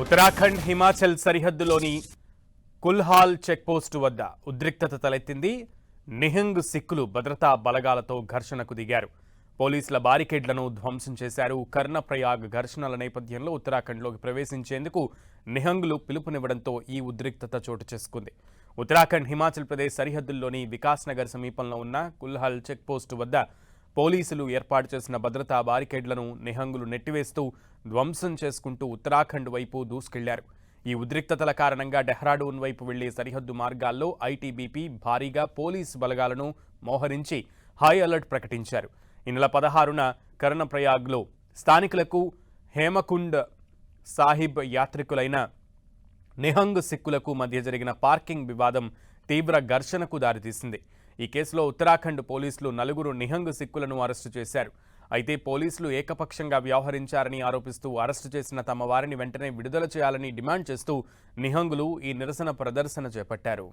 Uttarakhand Himachal సరిహద్దులోని కుల్హాల్ checkpost వద్ద ఉద్రిక్తత తలెత్తింది. నిహంగ్ సిక్కులు భద్రతా బలగాలతో ఘర్షణకు దిగారు. పోలీసుల బారికేడ్లను ధ్వంసం చేశారు. కర్ణప్రయాగ్ ఘర్షణల నేపథ్యంలో ఉత్తరాఖండ్లోకి ప్రవేశించేందుకు నిహంగులు పిలుపునివ్వడంతో ఈ ఉద్రిక్తత చోటు చేసుకుంది. ఉత్తరాఖండ్ హిమాచల్ ప్రదేశ్ సరిహద్దుల్లోని వికాస్ నగర్ సమీపంలో ఉన్న కుల్హాల్ చెక్పోస్టు వద్ద పోలీసులు ఏర్పాటు చేసిన భద్రతా బారికేడ్లను నిహంగులు నెట్టివేస్తూ ధ్వంసం చేసుకుంటూ ఉత్తరాఖండ్ వైపు దూసుకెళ్లారు. ఈ ఉద్రిక్తతల కారణంగా డెహ్రాడూన్ వైపు వెళ్లే సరిహద్దు మార్గాల్లో ఐటీబీపీ భారీగా పోలీసు బలగాలను మోహరించి హై అలర్ట్ ప్రకటించారు. ఈ నెల 16న కర్ణప్రయాగ్లో స్థానికులకు హేమకుండ్ సాహిబ్ యాత్రికులైన నిహంగ్ సిక్కులకు మధ్య జరిగిన పార్కింగ్ వివాదం తీవ్ర ఘర్షణకు దారితీసింది. ఈ కేసులో ఉత్తరాఖండ్ పోలీసులు 4 నిహంగ్ సిక్కులను అరెస్టు చేశారు. అయితే పోలీసులు ఏకపక్షంగా వ్యవహరించారని ఆరోపిస్తూ అరెస్టు చేసిన తమ వారిని వెంటనే విడుదల చేయాలని డిమాండ్ చేస్తూ నిహంగులు ఈ నిరసన ప్రదర్శన చేపట్టారు.